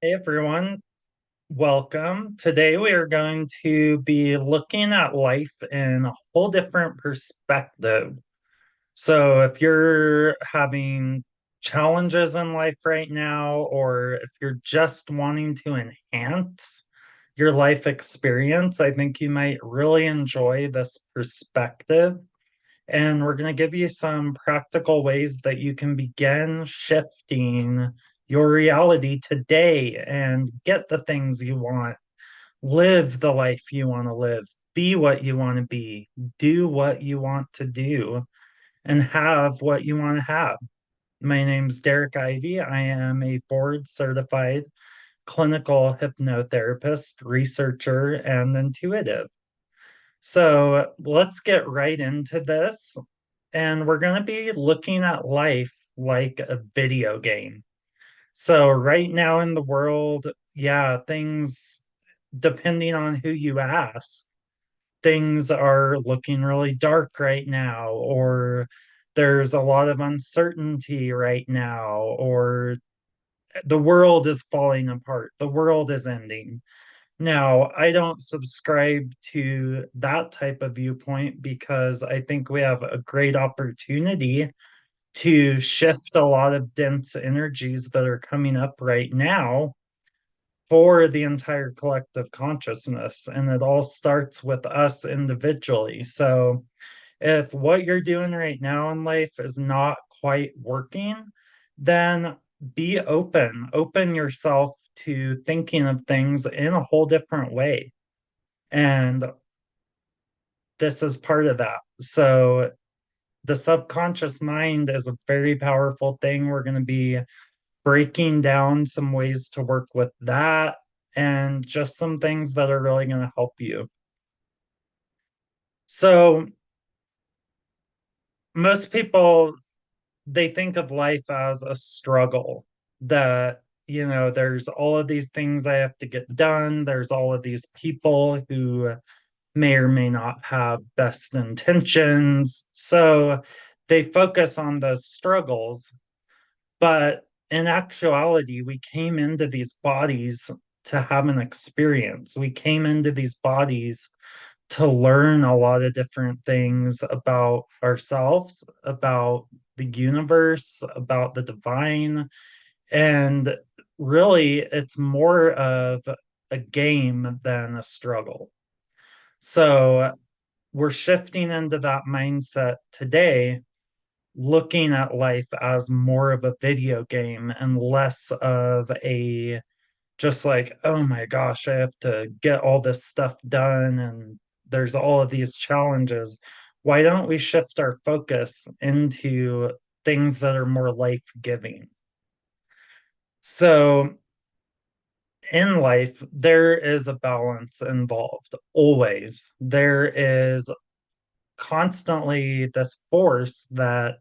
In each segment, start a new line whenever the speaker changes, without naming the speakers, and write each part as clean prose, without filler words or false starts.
Hey everyone, welcome. Today we are going to be looking at life in a whole different perspective. So, if you're having challenges in life right now, or if you're just wanting to enhance your life experience, I think you might really enjoy this perspective. And we're going to give you some practical ways that you can begin shifting your reality today and get the things you want, live the life you want to live, be what you want to be, do what you want to do, and have what you want to have. My name's Derrick Ivey. I am a board certified clinical hypnotherapist, researcher, and intuitive. So let's get right into this. And we're going to be looking at life like a video game. So, right now in the world, yeah, things, depending on who you ask, things are looking really dark right now, or there's a lot of uncertainty right now, or the world is falling apart, the world is ending. Now, I don't subscribe to that type of viewpoint because I think we have a great opportunity to shift a lot of dense energies that are coming up right now for the entire collective consciousness. And it all starts with us individually. So, if what you're doing right now in life is not quite working, then be open, open yourself to thinking of things in a whole different way. And this is part of that. So, the subconscious mind is a very powerful thing. We're going to be breaking down some ways to work with that and just some things that are really going to help you. So, most people, they think of life as a struggle that, there's all of these things I have to get done. There's all of these people who may or may not have best intentions. So they focus on those struggles. But in actuality, we came into these bodies to have an experience. We came into these bodies to learn a lot of different things about ourselves, about the universe, about the divine. And really, it's more of a game than a struggle. So we're shifting into that mindset today, looking at life as more of a video game and less of a just like, oh my gosh, I have to get all this stuff done and there's all of these challenges. Why don't we shift our focus into things that are more life-giving? So in life, there is a balance involved, always. There is constantly this force that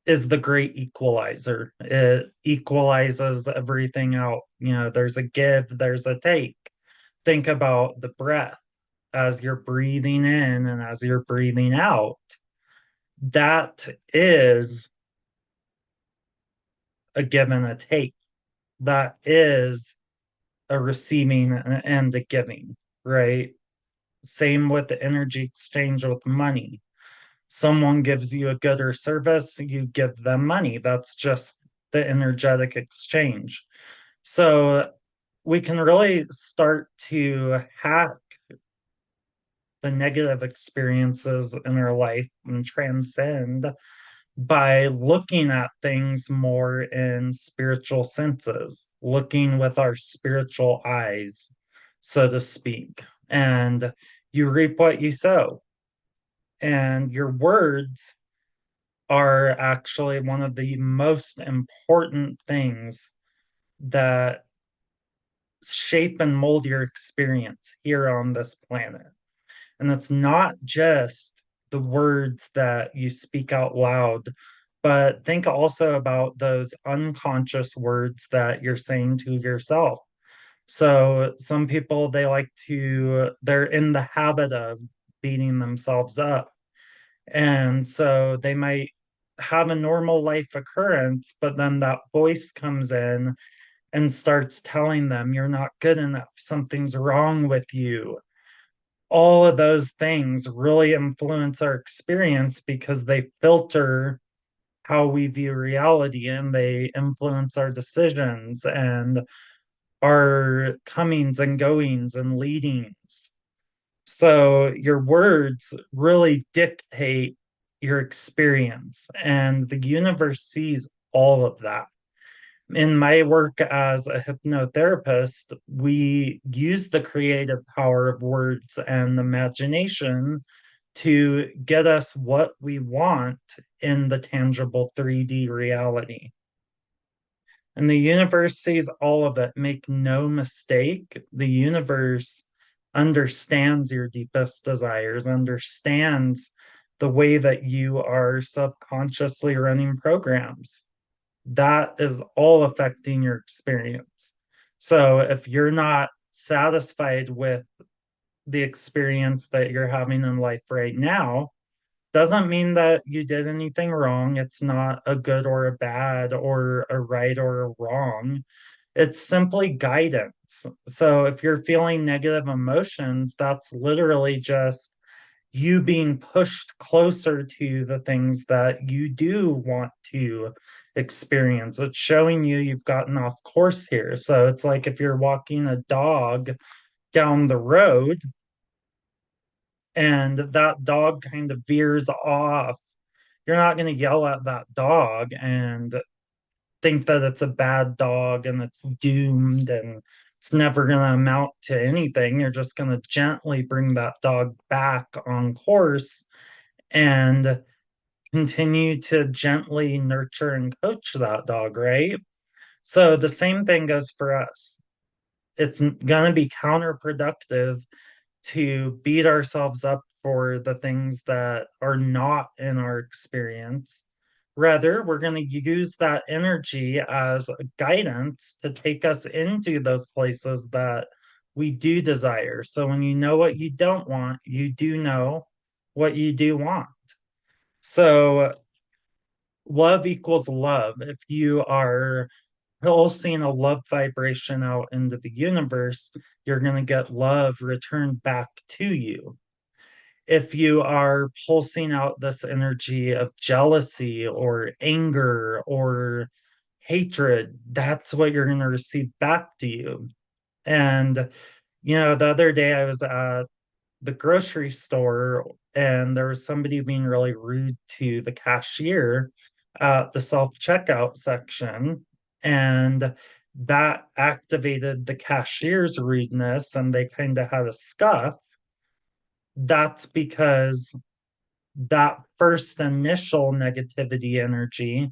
is the great equalizer. It equalizes everything out. There's a give, there's a take. Think about the breath as you're breathing in and as you're breathing out. That is a give and a take. That is a receiving and a giving, right? Same with the energy exchange with money. Someone gives you a good or service, you give them money. That's just the energetic exchange. So we can really start to hack the negative experiences in our life and transcend by looking at things more in spiritual senses, looking with our spiritual eyes, so to speak. And you reap what you sow. And your words are actually one of the most important things that shape and mold your experience here on this planet. And it's not just the words that you speak out loud, but think also about those unconscious words that you're saying to yourself. So some people, they're in the habit of beating themselves up. And so they might have a normal life occurrence, but then that voice comes in and starts telling them you're not good enough, something's wrong with you. All of those things really influence our experience because they filter how we view reality, and they influence our decisions and our comings and goings and leadings. So your words really dictate your experience, and the universe sees all of that. In my work as a hypnotherapist, we use the creative power of words and imagination to get us what we want in the tangible 3D reality. And the universe sees all of it. Make no mistake, the universe understands your deepest desires, understands the way that you are subconsciously running programs. That is all affecting your experience. So if you're not satisfied with the experience that you're having in life right now, doesn't mean that you did anything wrong. It's not a good or a bad or a right or a wrong. It's simply guidance. So if you're feeling negative emotions, that's literally just you being pushed closer to the things that you do want to experience. It's showing you you've gotten off course here. So it's like if you're walking a dog down the road and that dog kind of veers off, you're not going to yell at that dog and think that it's a bad dog and it's doomed and it's never going to amount to anything. You're just going to gently bring that dog back on course and continue to gently nurture and coach that dog, right? So the same thing goes for us. It's going to be counterproductive to beat ourselves up for the things that are not in our experience. Rather, we're going to use that energy as guidance to take us into those places that we do desire. So when you know what you don't want, you do know what you do want. So love equals love. If you are pulsing a love vibration out into the universe, you're going to get love returned back to you. If you are pulsing out this energy of jealousy or anger or hatred, that's what you're going to receive back to you. And, the other day I was at the grocery store and there was somebody being really rude to the cashier at the self-checkout section. And that activated the cashier's rudeness and they kind of had a scuff. That's because that first initial negativity energy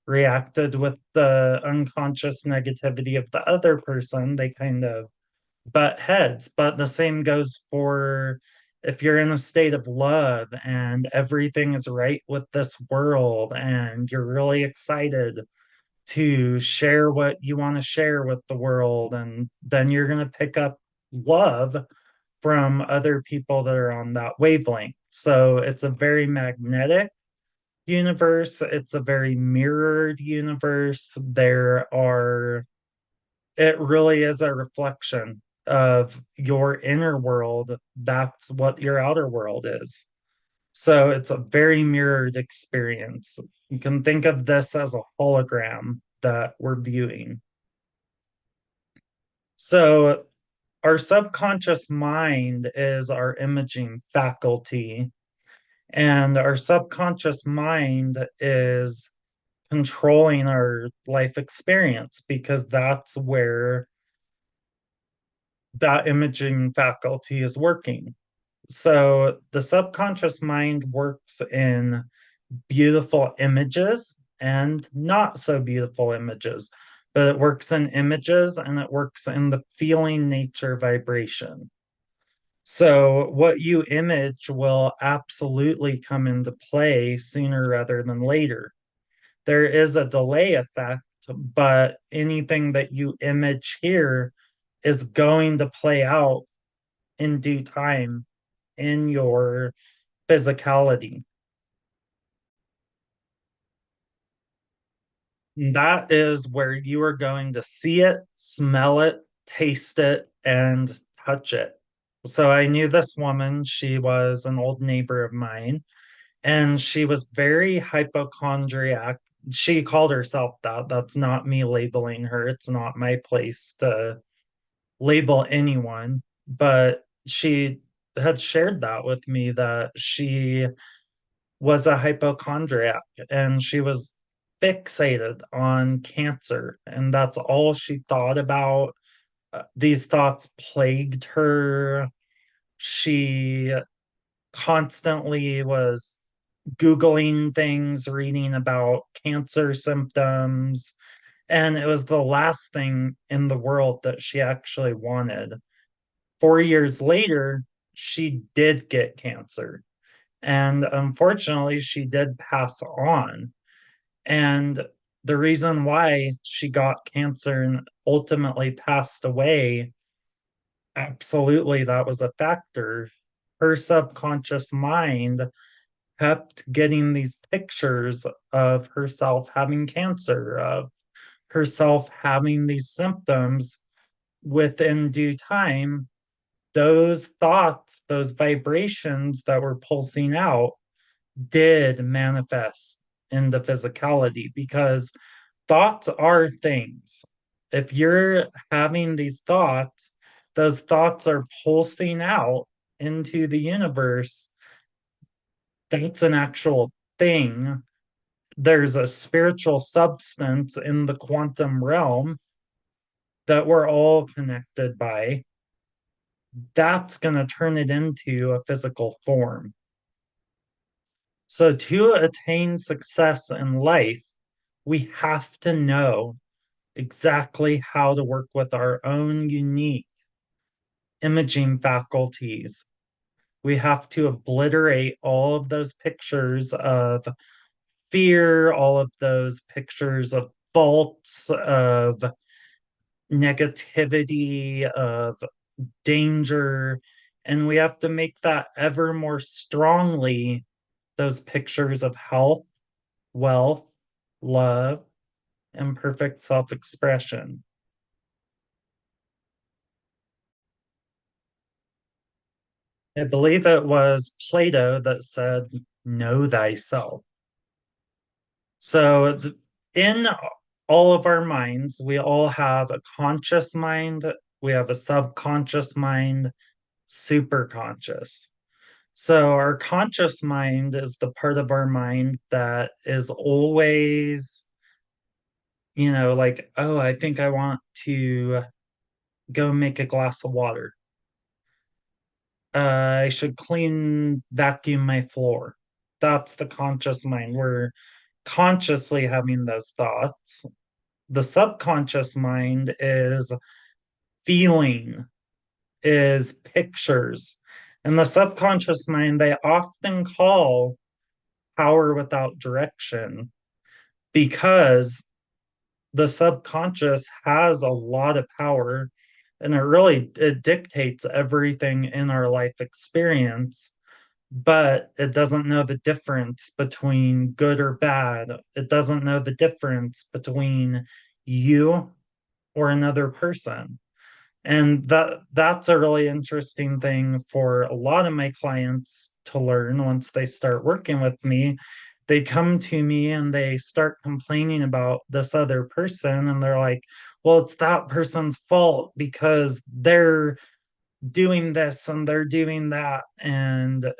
reacted with the unconscious negativity of the other person. They kind of butt heads. But the same goes for if you're in a state of love and everything is right with this world and you're really excited to share what you want to share with the world, and then you're going to pick up love from other people that are on that wavelength. So it's a very magnetic universe, it's a very mirrored universe. It really is a reflection of your inner world. That's what your outer world is. So it's a very mirrored experience. You can think of this as a hologram that we're viewing. So our subconscious mind is our imaging faculty, and our subconscious mind is controlling our life experience because that's where that imaging faculty is working. So the subconscious mind works in beautiful images and not so beautiful images, but it works in images and it works in the feeling nature vibration. So what you image will absolutely come into play sooner rather than later. There is a delay effect, but anything that you image here is going to play out in due time in your physicality. That is where you are going to see it, smell it, taste it, and touch it. So I knew this woman. She was an old neighbor of mine, and she was very hypochondriac. She called herself that. That's not me labeling her. It's not my place to label anyone. But she had shared that with me that she was a hypochondriac and she was fixated on cancer. And that's all she thought about. These thoughts plagued her. She constantly was Googling things, reading about cancer symptoms, and it was the last thing in the world that she actually wanted. 4 years later, she did get cancer. And unfortunately, she did pass on. And the reason why she got cancer and ultimately passed away, absolutely, that was a factor. Her subconscious mind kept getting these pictures of herself having cancer, of herself having these symptoms within due time. Those thoughts, those vibrations that were pulsing out did manifest into physicality because thoughts are things. If you're having these thoughts, those thoughts are pulsing out into the universe. That's an actual thing. There's a spiritual substance in the quantum realm that we're all connected by. That's going to turn it into a physical form. So, to attain success in life, we have to know exactly how to work with our own unique imaging faculties. We have to obliterate all of those pictures of fear, all of those pictures of faults, of negativity, of danger. And we have to make that ever more strongly those pictures of health, wealth, love, and perfect self expression. I believe it was Plato that said, know thyself. So, in all of our minds, we all have a conscious mind, we have a subconscious mind, superconscious. So, our conscious mind is the part of our mind that is always, like, oh, I think I want to go make a glass of water. I should vacuum my floor. That's the conscious mind. We're consciously having those thoughts. The subconscious mind is feeling, is pictures. And the subconscious mind, they often call power without direction because the subconscious has a lot of power and it dictates everything in our life experience, but it doesn't know the difference between good or bad. It doesn't know the difference between you or another person. And that's a really interesting thing for a lot of my clients to learn once they start working with me. They come to me and they start complaining about this other person, and they're like, well, it's that person's fault because they're doing this and they're doing that. And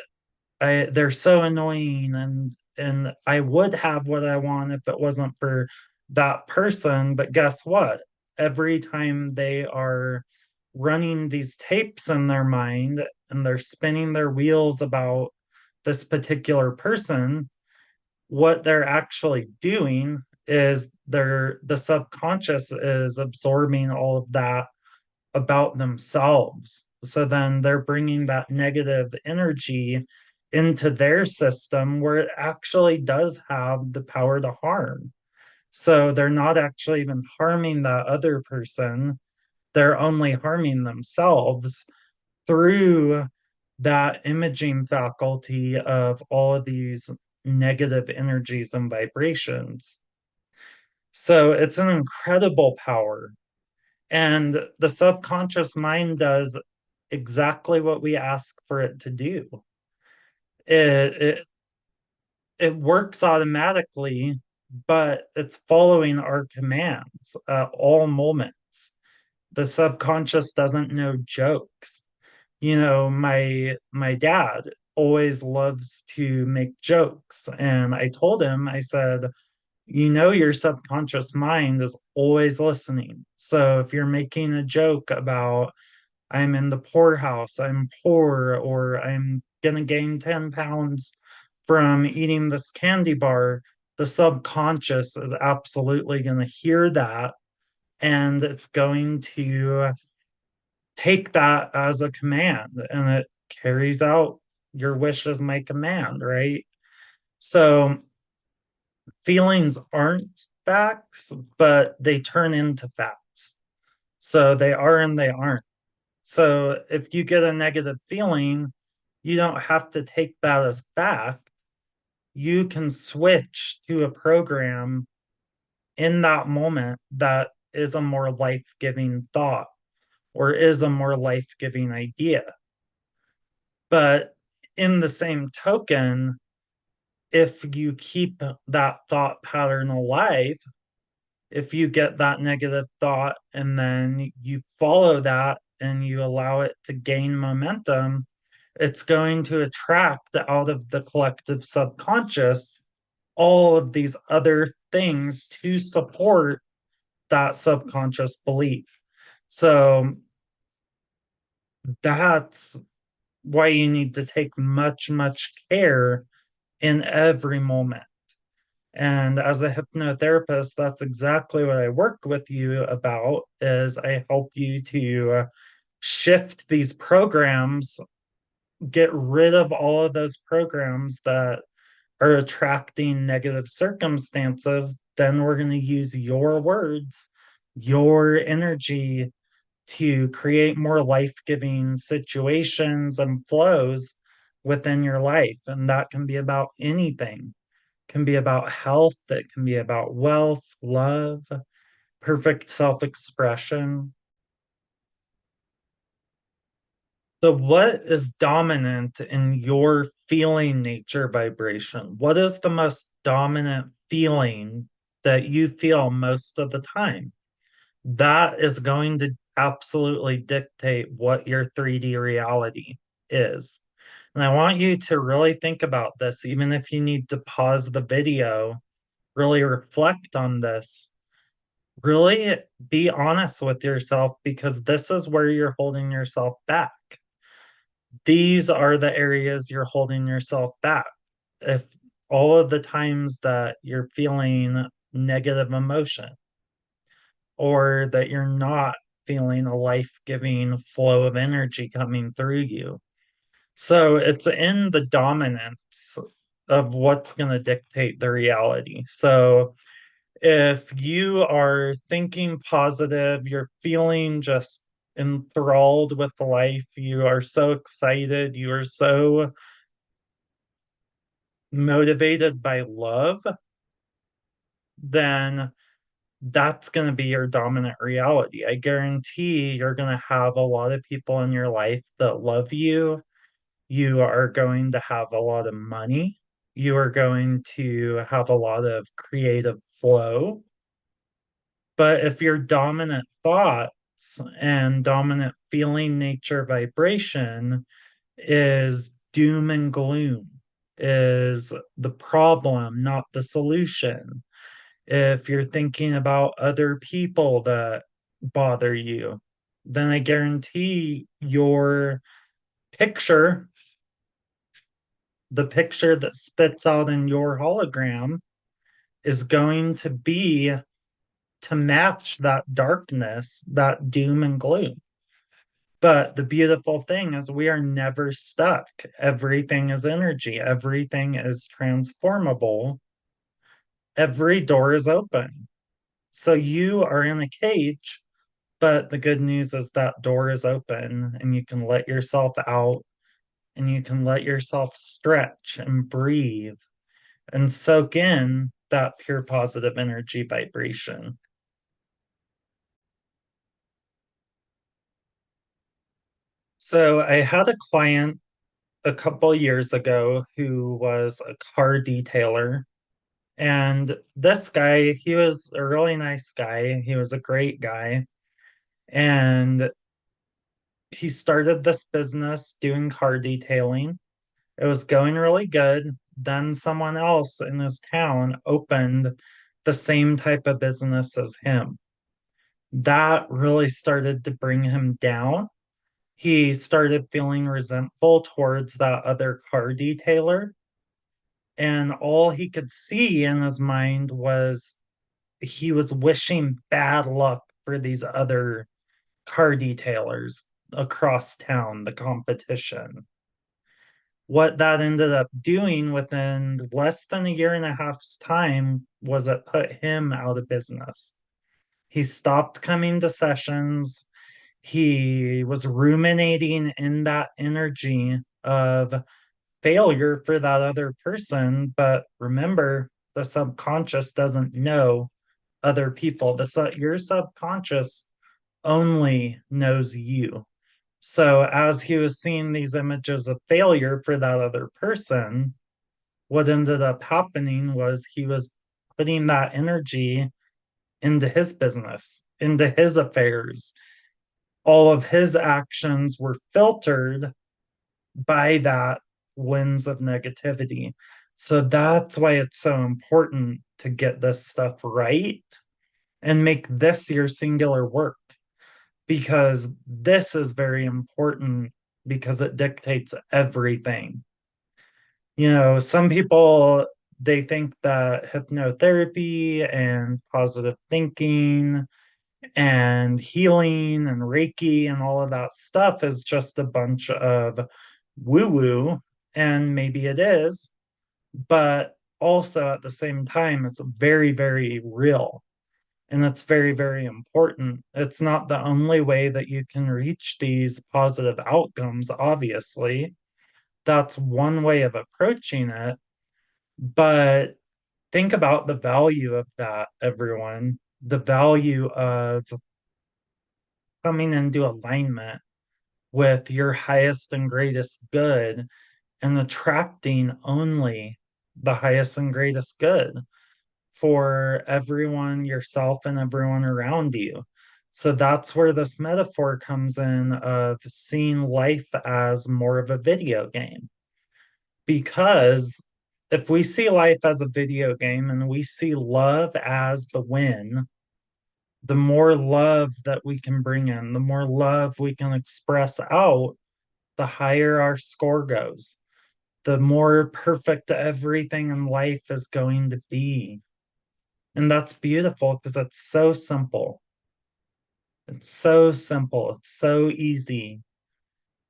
they're so annoying, and I would have what I want if it wasn't for that person. But guess what? Every time they are running these tapes in their mind and they're spinning their wheels about this particular person, what they're actually doing is the subconscious is absorbing all of that about themselves. So then they're bringing that negative energy into their system where it actually does have the power to harm. So they're not actually even harming that other person, they're only harming themselves through that imaging faculty of all of these negative energies and vibrations. So it's an incredible power. And the subconscious mind does exactly what we ask for it to do. It, it, it works automatically, but it's following our commands at all moments. The subconscious doesn't know jokes. You know, my dad always loves to make jokes, and I told him, I said, you know, your subconscious mind is always listening. So if you're making a joke about I'm in the poorhouse, I'm poor, or I'm gonna gain 10 pounds from eating this candy bar, the subconscious is absolutely going to hear that, and it's going to take that as a command, and it carries out your wish as my command, right? So feelings aren't facts, but they turn into facts. So they are and they aren't. So if you get a negative feeling, you don't have to take that as fact. You can switch to a program in that moment that is a more life-giving thought or is a more life-giving idea. But in the same token, if you keep that thought pattern alive, if you get that negative thought and then you follow that and you allow it to gain momentum, it's going to attract out of the collective subconscious all of these other things to support that subconscious belief. So that's why you need to take much, much care in every moment. And as a hypnotherapist, that's exactly what I work with you about is I help you to shift these programs, get rid of all of those programs that are attracting negative circumstances. Then we're going to use your words, your energy to create more life-giving situations and flows within your life. And that can be about anything. It can be about health, it can be about wealth, love, perfect self-expression. So what is dominant in your feeling nature vibration? What is the most dominant feeling that you feel most of the time? That is going to absolutely dictate what your 3D reality is. And I want you to really think about this, even if you need to pause the video, really reflect on this, really be honest with yourself, because this is where you're holding yourself back. These are the areas you're holding yourself back. If all of the times that you're feeling negative emotion, or that you're not feeling a life-giving flow of energy coming through you. So it's in the dominance of what's going to dictate the reality. So if you are thinking positive, you're feeling just enthralled with life, you are so excited, you are so motivated by love, then that's going to be your dominant reality. I guarantee you're going to have a lot of people in your life that love you. You are going to have a lot of money. You are going to have a lot of creative flow. But if your dominant thoughts and dominant feeling nature vibration is doom and gloom, is the problem, not the solution, if you're thinking about other people that bother you, then I guarantee your picture, the picture that spits out in your hologram, is going to be to match that darkness, that doom and gloom. But the beautiful thing is, we are never stuck. Everything is energy, everything is transformable, every door is open. So you are in a cage, but the good news is that door is open and you can let yourself out and you can let yourself stretch and breathe and soak in that pure positive energy vibration. So I had a client a couple years ago who was a car detailer. And this guy, he was a really nice guy. He was a great guy. And he started this business doing car detailing. It was going really good. Then someone else in his town opened the same type of business as him. That really started to bring him down. He started feeling resentful towards that other car detailer. And all he could see in his mind was he was wishing bad luck for these other car detailers across town, the competition. What that ended up doing within less than a year and a half's time was it put him out of business. He stopped coming to sessions. He was ruminating in that energy of failure for that other person. But remember, the subconscious doesn't know other people. Your subconscious only knows you. So as he was seeing these images of failure for that other person, what ended up happening was he was putting that energy into his business, into his affairs. All of his actions were filtered by that lens of negativity. So that's why it's so important to get this stuff right and make this your singular work, because this is very important because it dictates everything. Some people, they think that hypnotherapy and positive thinking and healing and Reiki and all of that stuff is just a bunch of woo woo, and maybe it is, but also at the same time, it's very, very real and it's very, very important. It's not the only way that you can reach these positive outcomes, obviously. That's one way of approaching it, but think about the value of that, everyone. The value of coming into alignment with your highest and greatest good and attracting only the highest and greatest good for everyone, yourself, and everyone around you. So that's where this metaphor comes in of seeing life as more of a video game. Because if we see life as a video game and we see love as the win, the more love that we can bring in, the more love we can express out, the higher our score goes, the more perfect everything in life is going to be. And that's beautiful because it's so simple. It's so simple. It's so easy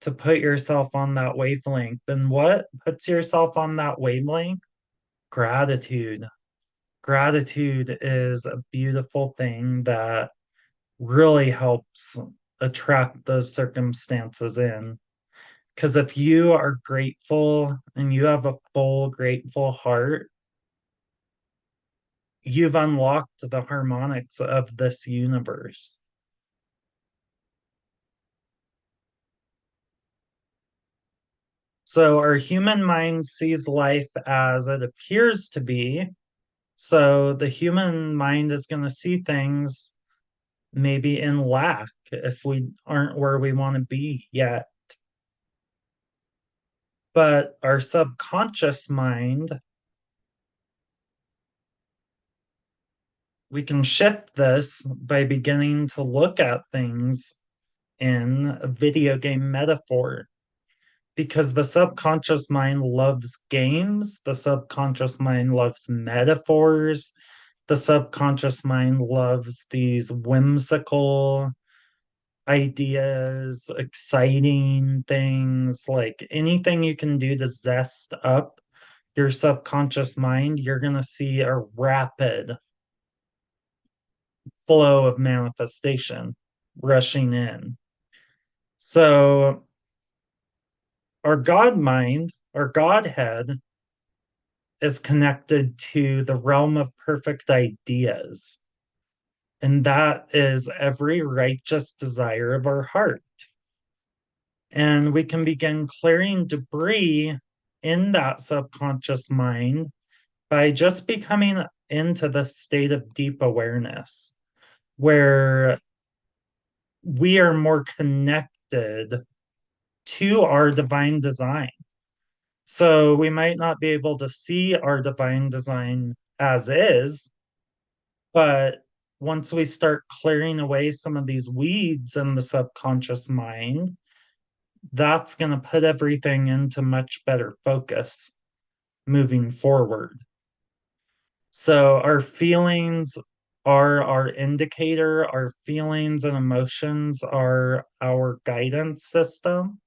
to put yourself on that wavelength. And what puts yourself on that wavelength? Gratitude. Gratitude is a beautiful thing that really helps attract those circumstances in. Because if you are grateful and you have a full, grateful heart, you've unlocked the harmonics of this universe. So our human mind sees life as it appears to be. So the human mind is going to see things maybe in lack if we aren't where we want to be yet. But our subconscious mind, we can shift this by beginning to look at things in a video game metaphor, because the subconscious mind loves games, the subconscious mind loves metaphors, the subconscious mind loves these whimsical ideas, exciting things, like anything you can do to zest up your subconscious mind, you're going to see a rapid flow of manifestation rushing in. So, our God mind, our Godhead, is connected to the realm of perfect ideas. And that is every righteous desire of our heart. And we can begin clearing debris in that subconscious mind by just becoming into the state of deep awareness where we are more connected to our divine design. So we might not be able to see our divine design as is, but once we start clearing away some of these weeds in the subconscious mind, that's going to put everything into much better focus moving forward. So our feelings are our indicator, our feelings and emotions are our guidance system.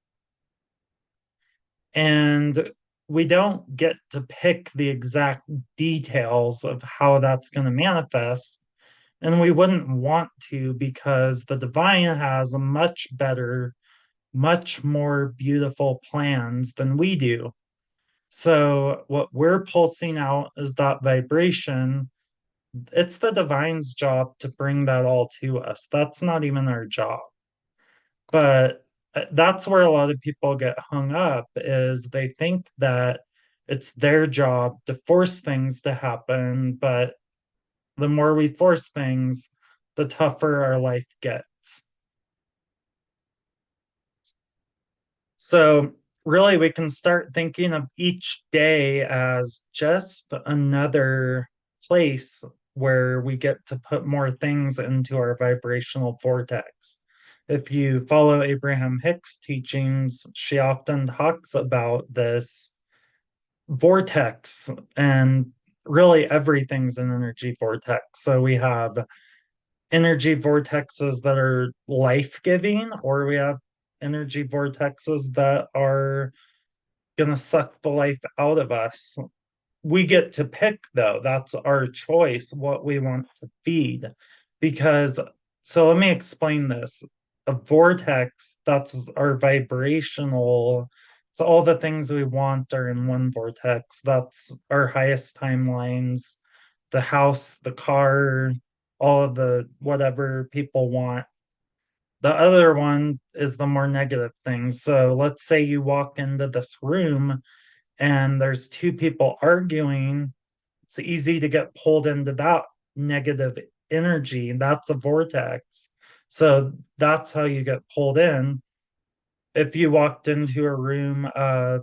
And we don't get to pick the exact details of how that's going to manifest. And we wouldn't want to because the divine has a much better, much more beautiful plans than we do. So, what we're pulsing out is that vibration. It's the divine's job to bring that all to us. That's not even our job. But that's where a lot of people get hung up is they think that it's their job to force things to happen, but the more we force things, the tougher our life gets. So, really, we can start thinking of each day as just another place where we get to put more things into our vibrational vortex. If you follow Abraham Hicks' teachings, she often talks about this vortex, and really everything's an energy vortex. So we have energy vortexes that are life giving, or we have energy vortexes that are going to suck the life out of us. We get to pick, though. That's our choice, what we want to feed. Because, so let me explain this. A vortex, that's our vibrational, it's all the things we want are in one vortex. That's our highest timelines, the house, the car, all of the whatever people want. The other one is the more negative things. So let's say you walk into this room and there's two people arguing. It's easy to get pulled into that negative energy. That's a vortex. So that's how you get pulled in. If you walked into a room of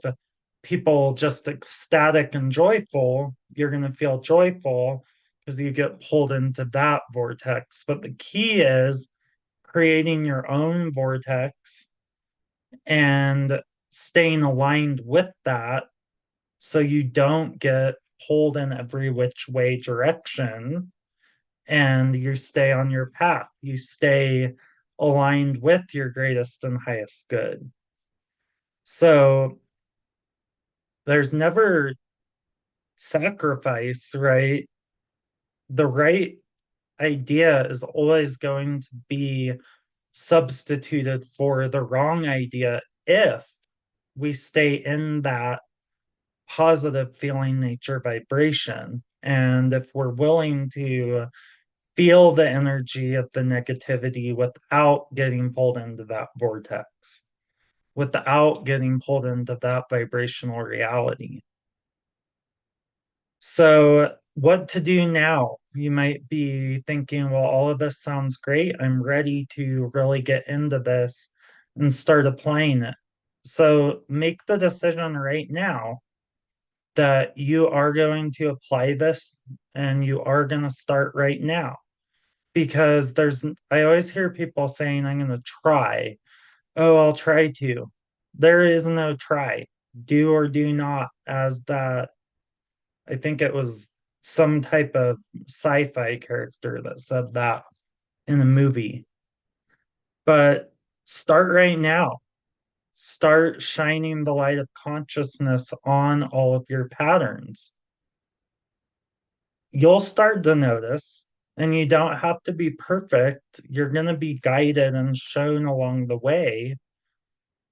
people just ecstatic and joyful, you're going to feel joyful because you get pulled into that vortex. But the key is creating your own vortex and staying aligned with that so you don't get pulled in every which way direction and you stay on your path. You stay aligned with your greatest and highest good. So there's never sacrifice, right? The right idea is always going to be substituted for the wrong idea if we stay in that positive feeling nature vibration. And if we're willing to feel the energy of the negativity without getting pulled into that vortex, without getting pulled into that vibrational reality. So, what to do now? You might be thinking, well, all of this sounds great. I'm ready to really get into this and start applying it. So, make the decision right now that you are going to apply this and you are going to start right now. Because I always hear people saying, I'm going to try. Oh, I'll try to. There is no try. Do or do not, as that I think it was some type of sci-fi character that said that in a movie. But start right now. Start shining the light of consciousness on all of your patterns. You'll start to notice, and you don't have to be perfect. You're going to be guided and shown along the way.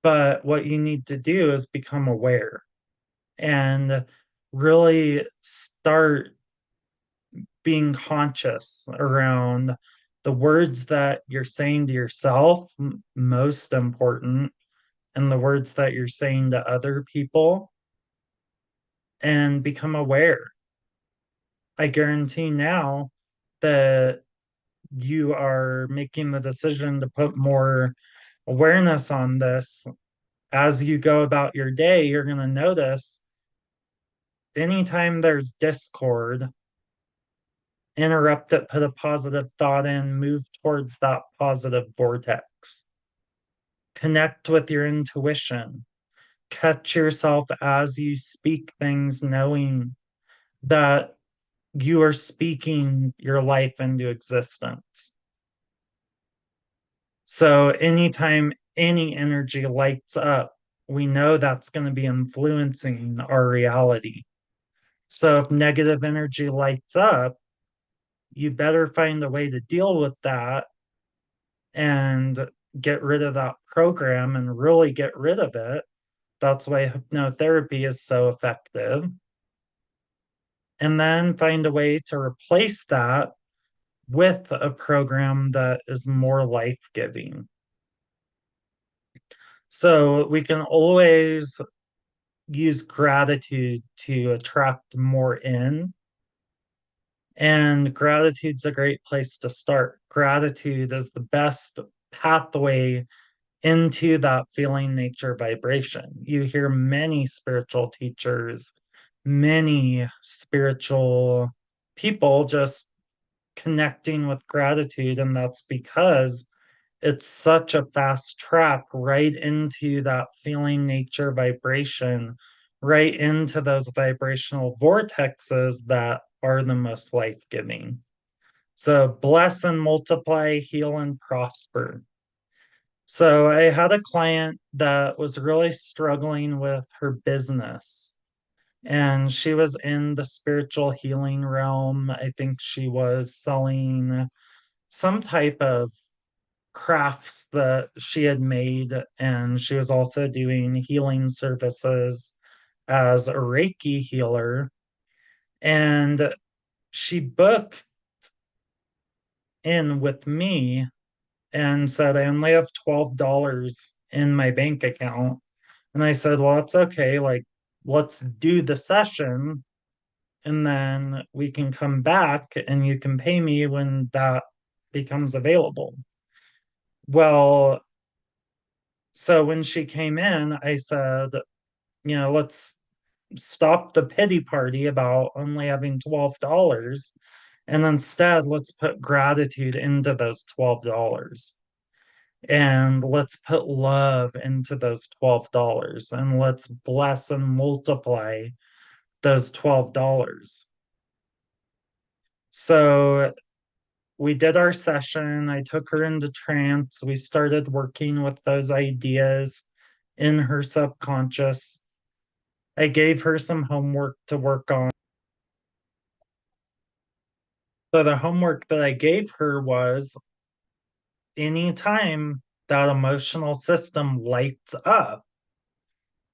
But what you need to do is become aware. And really start being conscious around the words that you're saying to yourself, most important, and the words that you're saying to other people, and become aware. I guarantee now that you are making the decision to put more awareness on this. As you go about your day, you're going to notice anytime there's discord, interrupt it, put a positive thought in, move towards that positive vortex. Connect with your intuition. Catch yourself as you speak things, knowing that you are speaking your life into existence. So anytime any energy lights up, we know that's going to be influencing our reality. So if negative energy lights up, you better find a way to deal with that and get rid of that program and really get rid of it. That's why hypnotherapy is so effective. And then find a way to replace that with a program that is more life giving. So we can always use gratitude to attract more in. And gratitude's a great place to start. Gratitude is the best pathway into that feeling nature vibration. You hear many spiritual teachers, many spiritual people just connecting with gratitude, and that's because it's such a fast track right into that feeling nature vibration, right into those vibrational vortexes that are the most life giving. So, bless and multiply, heal and prosper. So, I had a client that was really struggling with her business, and she was in the spiritual healing realm. I think she was selling some type of crafts that she had made, and she was also doing healing services as a Reiki healer. And she booked in with me and said, I only have $12 in my bank account. And I said, well, it's okay. Like, let's do the session and then we can come back and you can pay me when that becomes available. Well, so when she came in, I said, let's stop the pity party about only having $12. And instead, let's put gratitude into those $12. And let's put love into those $12. And let's bless and multiply those $12. So we did our session. I took her into trance. We started working with those ideas in her subconscious. I gave her some homework to work on. So the homework that I gave her was anytime that emotional system lights up,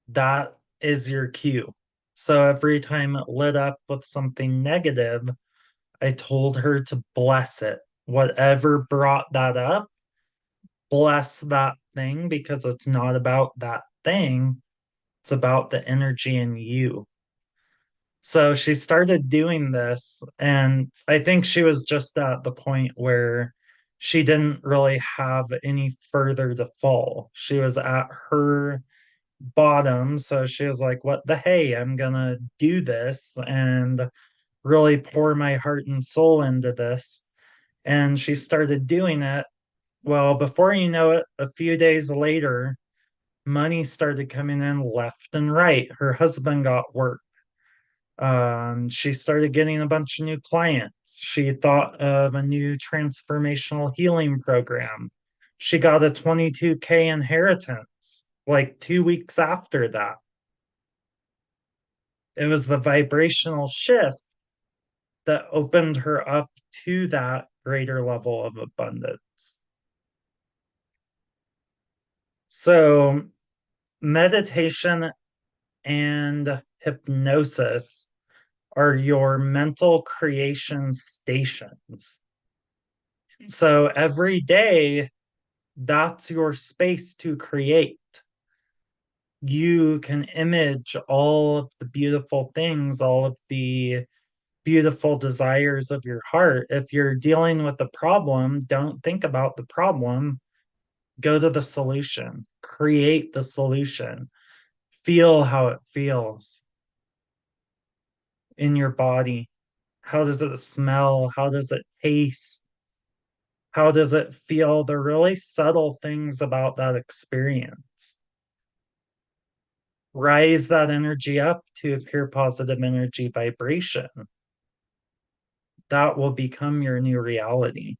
that is your cue. So every time it lit up with something negative, I told her to bless it. Whatever brought that up, bless that thing because it's not about that thing, it's about the energy in you. So she started doing this, and I think she was just at the point where she didn't really have any further to fall. She was at her bottom, so she was like, what the hey, I'm gonna do this and really pour my heart and soul into this. And she started doing it. Well, before you know it, a few days later, money started coming in left and right. Her husband got work. She started getting a bunch of new clients. She thought of a new transformational healing program. She got a 22K inheritance like 2 weeks after that. It was the vibrational shift that opened her up to that greater level of abundance. So, meditation and hypnosis are your mental creation stations. So every day, that's your space to create. You can image all of the beautiful things, all of the beautiful desires of your heart. If you're dealing with a problem, don't think about the problem. Go to the solution, create the solution, feel how it feels in your body. How does it smell? How does it taste? How does it feel? The really subtle things about that experience. Rise that energy up to a pure positive energy vibration. That will become your new reality.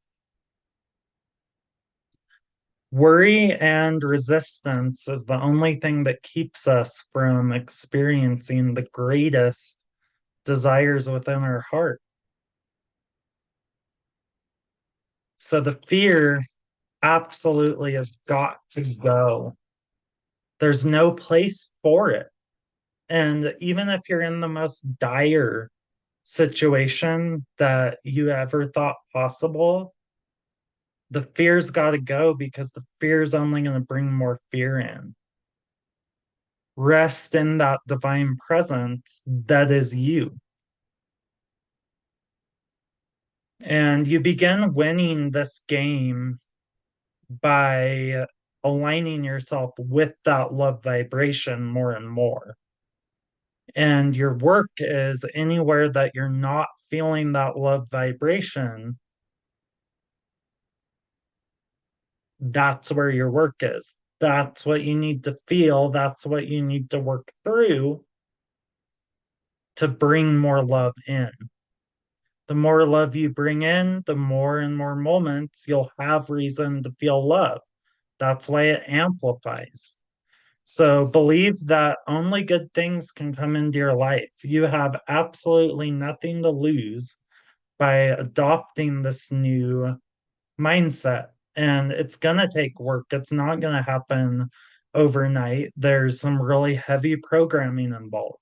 Worry and resistance is the only thing that keeps us from experiencing the greatest desires within our heart. So the fear absolutely has got to go. There's no place for it. And even if you're in the most dire situation that you ever thought possible, the fear's got to go because the fear is only going to bring more fear in. Rest in that divine presence that is you. And you begin winning this game by aligning yourself with that love vibration more and more. And your work is anywhere that you're not feeling that love vibration, that's where your work is. That's what you need to feel. That's what you need to work through to bring more love in. The more love you bring in, the more and more moments you'll have reason to feel love. That's why it amplifies. So believe that only good things can come into your life. You have absolutely nothing to lose by adopting this new mindset. And it's going to take work. It's not going to happen overnight. There's some really heavy programming involved.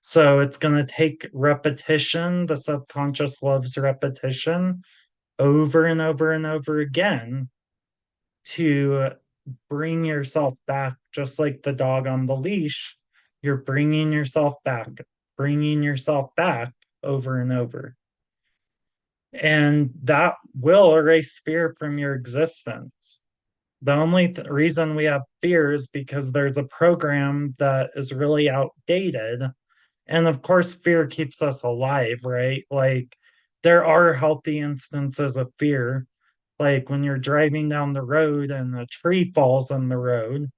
So it's going to take repetition. The subconscious loves repetition over and over and over again to bring yourself back, just like the dog on the leash. You're bringing yourself back over and over. And that will erase fear from your existence. The only reason we have fear is because there's a program that is really outdated. And of course, fear keeps us alive, right? Like, there are healthy instances of fear, like when you're driving down the road and a tree falls on the road,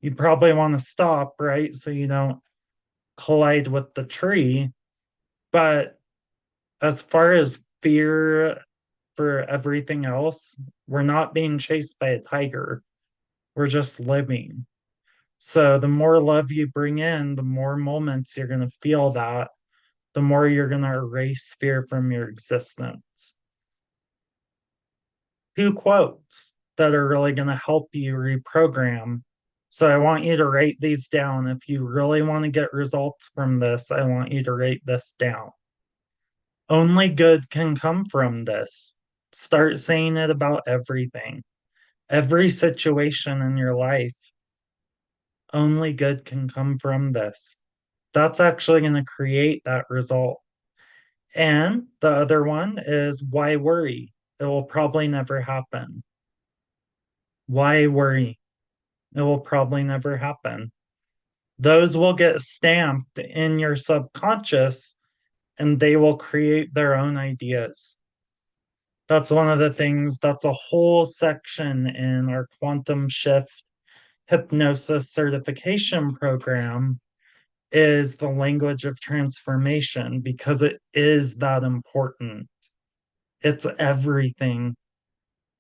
you probably want to stop, right? So you don't collide with the tree. But as far as fear for everything else, we're not being chased by a tiger. We're just living. So the more love you bring in, the more moments you're going to feel that, the more you're going to erase fear from your existence. Two quotes that are really going to help you reprogram. So I want you to write these down. If you really want to get results from this, I want you to write this down. Only good can come from this. Start saying it about everything, every situation in your life. Only good can come from this. That's actually going to create that result. And the other one is, why worry? It will probably never happen. Why worry? It will probably never happen. Those will get stamped in your subconscious and they will create their own ideas. That's one of the things, that's a whole section in our quantum shift hypnosis certification program, is the language of transformation, because it is that important. It's everything.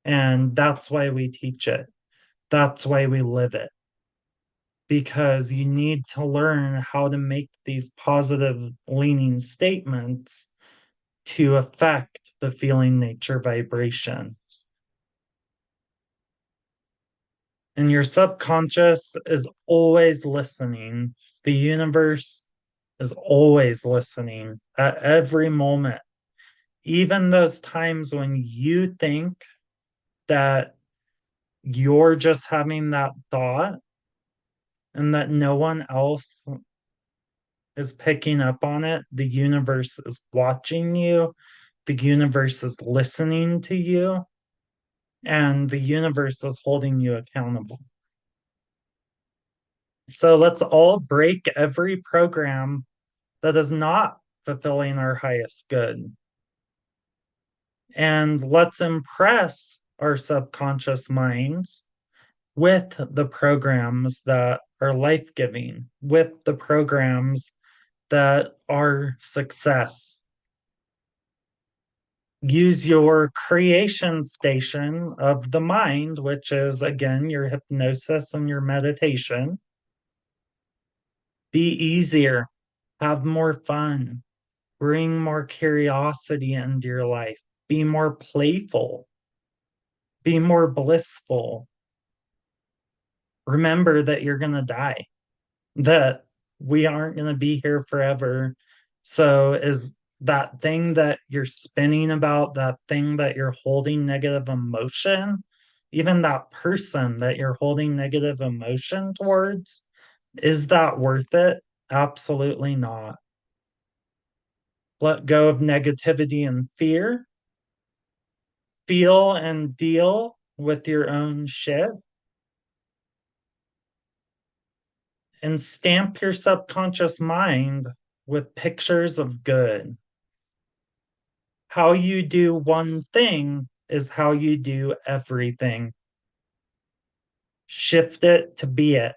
And that's why we teach it. That's why we live it. Because you need to learn how to make these positive leaning statements to affect the feeling nature vibration. And your subconscious is always listening. The universe is always listening at every moment, even those times when you think that you're just having that thought and that no one else is picking up on it. The universe is watching you, the universe is listening to you, and the universe is holding you accountable. So let's all break every program that is not fulfilling our highest good. And let's impress our subconscious minds with the programs that are life giving, with the programs that are success. Use your creation station of the mind, which is again your hypnosis and your meditation. Be easier, have more fun, bring more curiosity into your life, be more playful, be more blissful. Remember that you're going to die, that we aren't going to be here forever. So, is that thing that you're spinning about, that thing that you're holding negative emotion, even that person that you're holding negative emotion towards, is that worth it? Absolutely not. Let go of negativity and fear. Feel and deal with your own shit and stamp your subconscious mind with pictures of good. How you do one thing is how you do everything. Shift it to be it.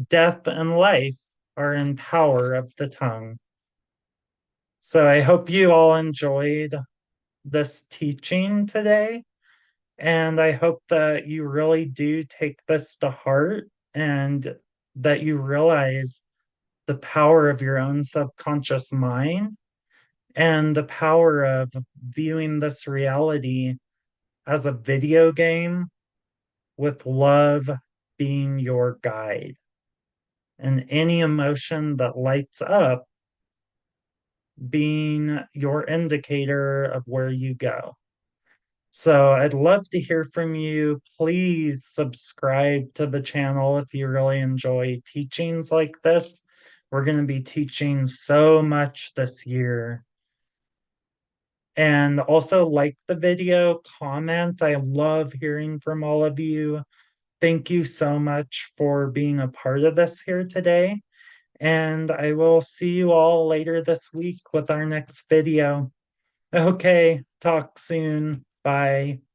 Death and life are in power of the tongue. So I hope you all enjoyed this teaching today. And I hope that you really do take this to heart and that you realize the power of your own subconscious mind and the power of viewing this reality as a video game with love being your guide. And any emotion that lights up being your indicator of where you go. So I'd love to hear from you. Please subscribe to the channel if you really enjoy teachings like this. We're going to be teaching so much this year. And also like the video, comment. I love hearing from all of you. Thank you so much for being a part of this here today. And I will see you all later this week with our next video. Okay, talk soon. Bye.